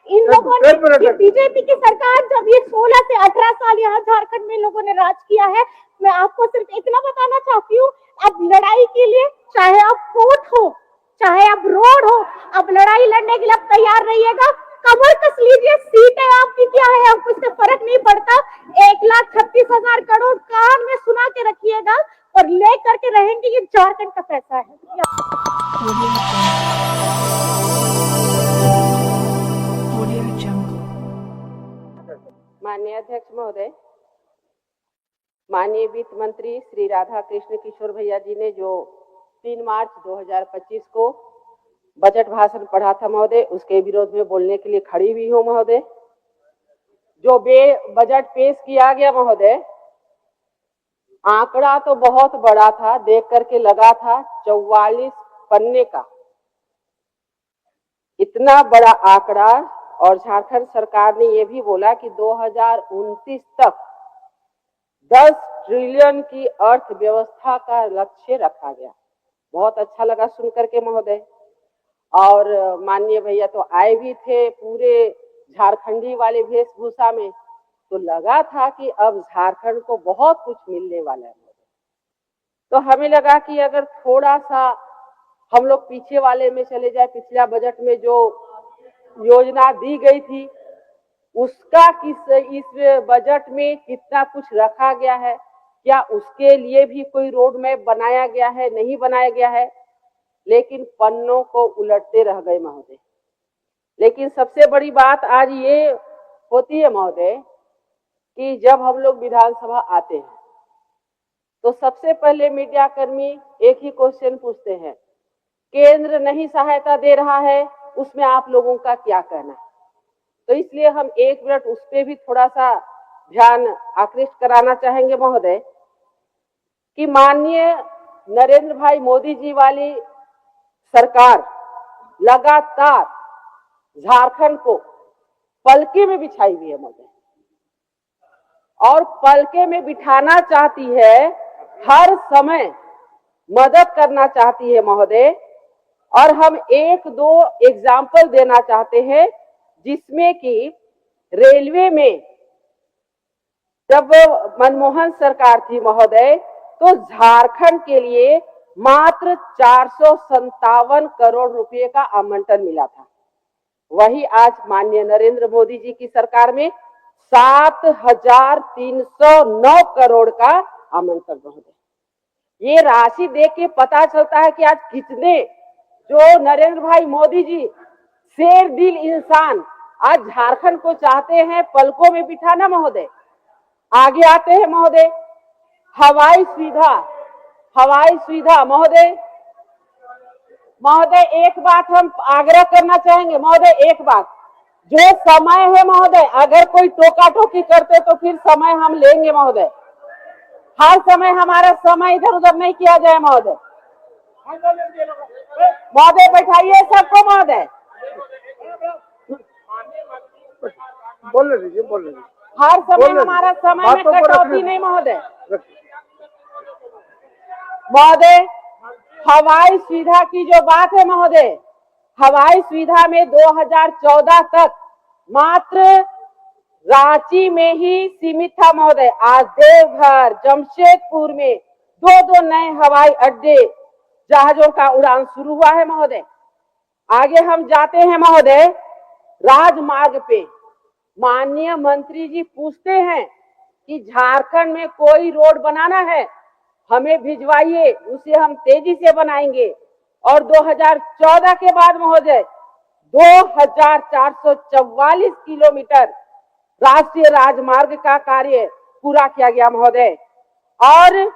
इन लोगों ने बीजेपी की सरकार जब ये 16 से 18 साल यहाँ झारखंड में लोगों ने राज किया है, मैं आपको सिर्फ इतना बताना चाहती हूँ, अब लड़ाई के लिए चाहे अब कोर्ट हो, चाहे अब रोड हो, अब लड़ाई लड़ने के लिए अब तैयार रहिएगा। कमर कस लीजिए, सीटें आपकी क्या है आपको इससे फर्क नहीं पड़ता। 1,36,000 करोड़ कान में सुना के रखिएगा और ले करके रहेंगे, ये झारखंड का पैसा है। माननीय अध्यक्ष महोदय, माननीय वित्त मंत्री श्री राधा कृष्ण किशोर भैया जी ने जो 3 मार्च 2025 को बजट भाषण पढ़ा था महोदय, उसके विरोध में बोलने के लिए खड़ी हुई हूँ महोदय। जो बजट पेश किया गया महोदय, आंकड़ा तो बहुत बड़ा था, देख करके लगा था 44 पन्ने का इतना बड़ा आंकड़ा। और झारखंड सरकार ने ये भी बोला कि 2029 तक 10 ट्रिलियन की अर्थव्यवस्था का लक्ष्य रखा गया। बहुत अच्छा लगा सुन करके महोदय। और माननीय भैया तो आए भी थे पूरे झारखंडी वाले वेशभूषा में, तो लगा था कि अब झारखंड को बहुत कुछ मिलने वाला है। तो हमें लगा कि अगर थोड़ा सा हम लोग पीछे वाले में चले जाए, पिछला बजट में जो योजना दी गई थी उसका इस बजट में कितना कुछ रखा गया है, क्या उसके लिए भी कोई रोड मैप बनाया गया है, नहीं बनाया गया है। लेकिन पन्नों को उलटते रह गए महोदय। लेकिन सबसे बड़ी बात आज ये होती है महोदय कि जब हम लोग विधानसभा आते हैं तो सबसे पहले मीडिया कर्मी एक ही क्वेश्चन पूछते हैं, केंद्र नहीं सहायता दे रहा है, उसमें आप लोगों का क्या कहना है। तो इसलिए हम 1 मिनट उस पर भी थोड़ा सा ध्यान आकृष्ट कराना चाहेंगे महोदय कि माननीय नरेंद्र भाई मोदी जी वाली सरकार लगातार झारखंड को पलके में बिछाई हुई है महोदय, और पलके में बिठाना चाहती है, हर समय मदद करना चाहती है महोदय। और हम 1-2 एग्जाम्पल देना चाहते हैं, जिसमें कि रेलवे में जब मनमोहन सरकार थी महोदय, तो झारखंड के लिए मात्र 457 करोड़ रुपए का आवंटन मिला था। वही आज माननीय नरेंद्र मोदी जी की सरकार में 7,309 करोड़ का आवंटन महोदय। ये राशि देख के पता चलता है कि आज कितने जो नरेंद्र भाई मोदी जी शेर दिल इंसान आज झारखंड को चाहते हैं पलकों में बिठाना महोदय। आगे आते हैं महोदय, हवाई सुविधा महोदय एक बात हम आग्रह करना चाहेंगे महोदय, एक बात, जो समय है महोदय, अगर कोई टोका टोकी करते तो फिर समय हम लेंगे महोदय। हर समय हमारा समय इधर उधर नहीं किया जाए महोदय। महोदय बैठाइए सबको महोदय, बोल लीजिए। हर समय हमारा समय में कटौती नहीं महोदय। हवाई सुविधा की जो बात है महोदय, हवाई सुविधा में 2014 तक मात्र रांची में ही सीमित था महोदय। आज देवघर, जमशेदपुर में 2-2 नए हवाई अड्डे, जहाजों का उड़ान शुरू हुआ है महोदय। आगे हम जाते हैं महोदय, राजमार्ग पे माननीय मंत्री जी पूछते हैं कि झारखंड में कोई रोड बनाना है, हमें भिजवाइए, उसे हम तेजी से बनाएंगे। और 2014 के बाद महोदय 2,444 किलोमीटर राष्ट्रीय राजमार्ग का कार्य पूरा किया गया महोदय। और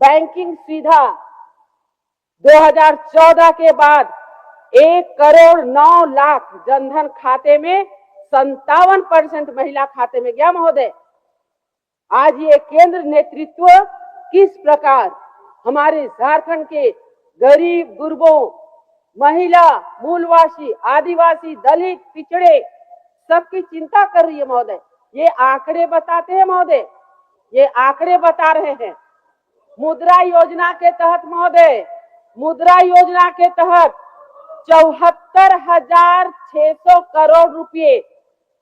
बैंकिंग सुविधा 2014 के बाद 1,09,00,000 जनधन खाते में 57% महिला खाते में गया महोदय। आज ये केंद्र नेतृत्व किस प्रकार हमारे झारखंड के गरीब गुरबों, महिला, मूलवासी, आदिवासी, दलित, पिछड़े सबकी चिंता कर रही है महोदय। ये आंकड़े बताते हैं महोदय, ये आंकड़े बता रहे हैं। मुद्रा योजना के तहत महोदय, मुद्रा योजना के तहत 74,600 करोड़ रुपए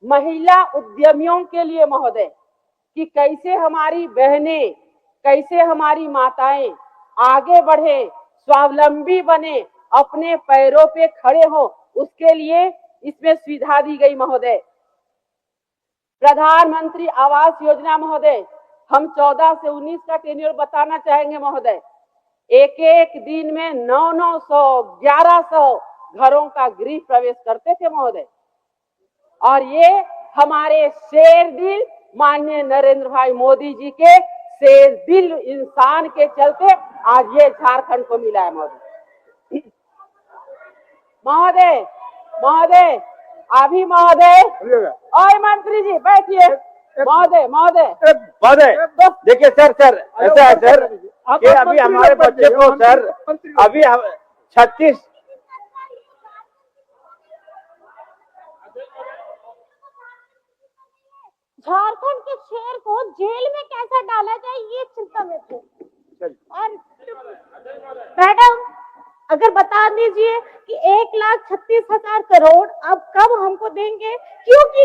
महिला उद्यमियों के लिए महोदय, कि कैसे हमारी बहनें, कैसे हमारी माताएं आगे बढ़े, स्वावलंबी बने, अपने पैरों पे खड़े हो, उसके लिए इसमें सुविधा दी गई महोदय। प्रधानमंत्री आवास योजना महोदय, हम 14 से 19 का टेन्योर बताना चाहेंगे महोदय। एक एक दिन में 900 1100 घरों का गृह प्रवेश करते थे महोदय, और ये हमारे शेर दिल माननीय नरेंद्र भाई मोदी जी के शेर दिल इंसान के चलते आज ये झारखंड को मिला है महोदय। महोदय महोदय अभी महोदय, और मंत्री जी बैठिए। महोदय महोदय देखिए सर ऐसा है सर कि अभी हमारे बच्चे को सर अभी 36 झारखंड के शेर को जेल में कैसा डाला जाए, ये चिंता में थे। और मैडम अगर बता दीजिए कि 1,36,000 करोड़ अब कब हमको देंगे, क्योंकि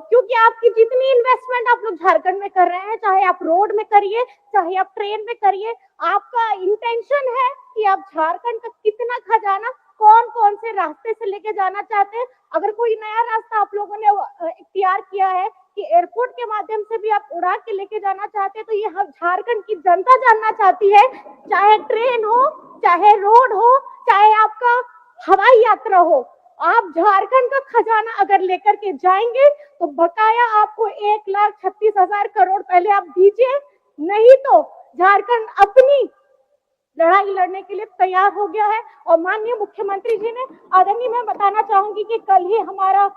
क्योंकि आपकी जितनी इन्वेस्टमेंट आप लोग झारखंड में कर रहे हैं, चाहे आप रोड में करिए, चाहे आप ट्रेन में करिए, आपका इंटेंशन है कि आप झारखंड का कितना खजाना कौन कौन से रास्ते से लेके जाना चाहते हैं। अगर कोई नया रास्ता आप लोगों ने इख्तियार किया है कि एयरपोर्ट के माध्यम से भी आप उड़ा के लेके जाना चाहते हैं, तो ये हम झारखंड की जनता जानना चाहती है। चाहे ट्रेन हो, चाहे रोड हो, चाहे आपका हवाई यात्रा हो, आप झारखंड का खजाना अगर लेकर के जाएंगे तो बकाया आपको 1,36,000 करोड़ पहले आप दीजिए, नहीं तो झारखंड अपनी लड़ाई लड़ने के लिए तैयार हो गया है। और माननीय मुख्यमंत्री जी ने, आदरणीय मैं बताना चाहूंगी कि कल ही हमारा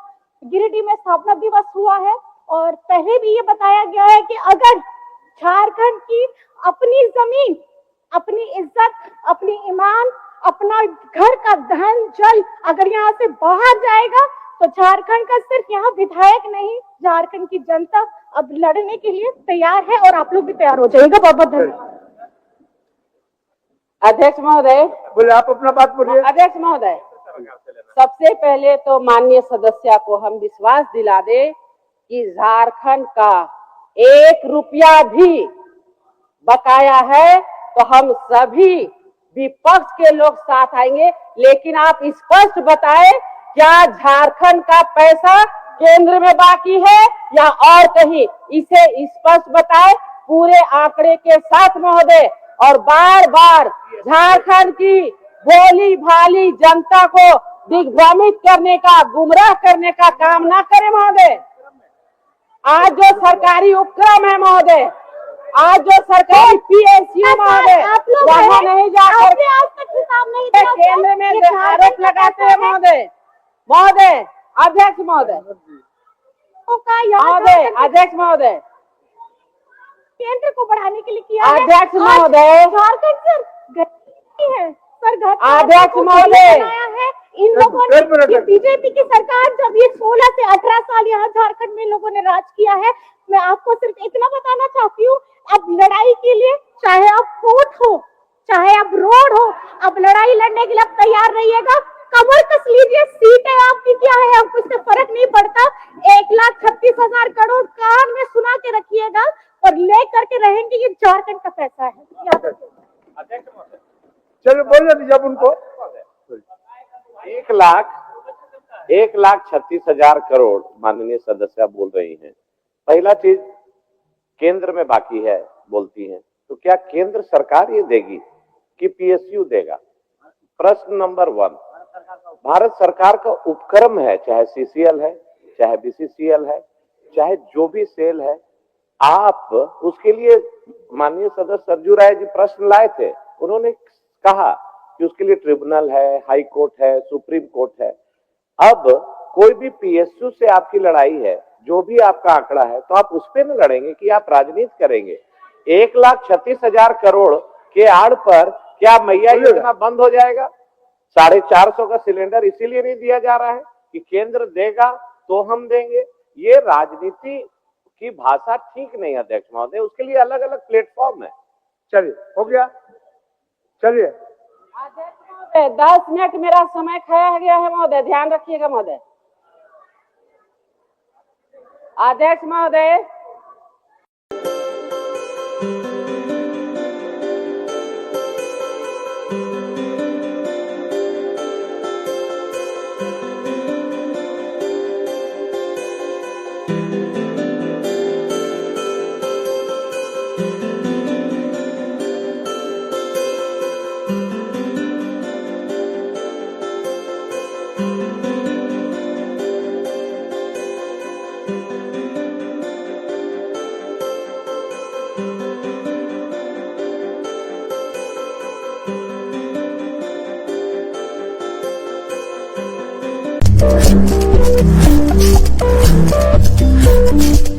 गिरिडीह में स्थापना दिवस हुआ है, और पहले भी ये बताया गया है कि अगर झारखंड की अपनी जमीन, अपनी इज्जत, अपनी ईमान, अपना घर का धन जल अगर यहाँ से बाहर जाएगा तो झारखंड का सिर्फ यहाँ विधायक नहीं, झारखंड की जनता अब लड़ने के लिए तैयार है, और आप लोग भी तैयार हो जाइएगा। बहुत बहुत धन्यवाद। अध्यक्ष महोदय बोले, आप अपना बात बोलिए। अध्यक्ष महोदय, सबसे पहले तो माननीय सदस्य को हम विश्वास दिला दे कि झारखंड का 1 रुपया भी बकाया है तो हम सभी विपक्ष के लोग साथ आएंगे, लेकिन आप स्पष्ट बताएं क्या झारखंड का पैसा केंद्र में बाकी है या और कहीं, इसे स्पष्ट बताएं पूरे आंकड़े के साथ महोदय। और बार बार झारखंड की भोली भाली जनता को दिग्भ्रमित करने का, गुमराह करने का काम ना करें महोदय। आज जो सरकारी उपक्रम है महोदय, आज जो सरकारी PSU महोदय, वहाँ नहीं जाकर आज तक हिसाब नहीं केंद्र में आरोप लगाते हैं महोदय। महोदय अध्यक्ष महोदय, महोदय अध्यक्ष महोदय, केंद्र को बढ़ाने के लिए किया है। अध्यक्ष महोदय, झारखंड सर है सर, अध्यक्ष महोदय, इन लोगों ने, बीजेपी की सरकार जब ये 16 से 18 साल यहाँ झारखंड में लोगों ने राज किया है, मैं आपको सिर्फ इतना बताना चाहती हूँ, अब लड़ाई के लिए चाहे आप कोर्ट हो, चाहे आप रोड हो, अब लड़ाई लड़ने के लिए आप तैयार रहिएगा। कमर कस लीजिए, सीटें आपकी क्या है, आपको इससे फर्क नहीं पड़ता। 1,36,000 करोड़ कान में सुना के रखिएगा और ले करके रहेंगे, ये झारखंड का पैसा है। चलो बोलने दीजिए अब उनको। 1,36,000 करोड़ माननीय सदस्य बोल रही हैं। पहला चीज केंद्र में बाकी है बोलती हैं, तो क्या केंद्र सरकार ये देगी कि PSU देगा? प्रश्न नंबर 1, भारत सरकार का उपक्रम है, चाहे CCL है, चाहे BCCL है, चाहे जो भी सेल है, आप उसके लिए माननीय सदस्य सरजू राय जी प्रश्न लाए थे, उन्होंने कहा कि उसके लिए ट्रिब्यूनल है, हाई कोर्ट है, सुप्रीम कोर्ट है। अब कोई भी PSU से आपकी लड़ाई है, जो भी आपका आंकड़ा है, तो आप उस पे न लड़ेंगे कि आप राजनीति करेंगे। 1,36,000 करोड़ के आड़ पर क्या मैया योजना बंद हो जाएगा? 450 का सिलेंडर इसीलिए नहीं दिया जा रहा है कि केंद्र देगा तो हम देंगे। ये राजनीति की भाषा ठीक नहीं अध्यक्ष महोदय, उसके लिए अलग अलग प्लेटफॉर्म है। चलिए हो गया, चलिए महोदय 10 मिनट मेरा समय खाया गया है महोदय, ध्यान रखिएगा महोदय। अध्यक्ष महोदय, Thank you.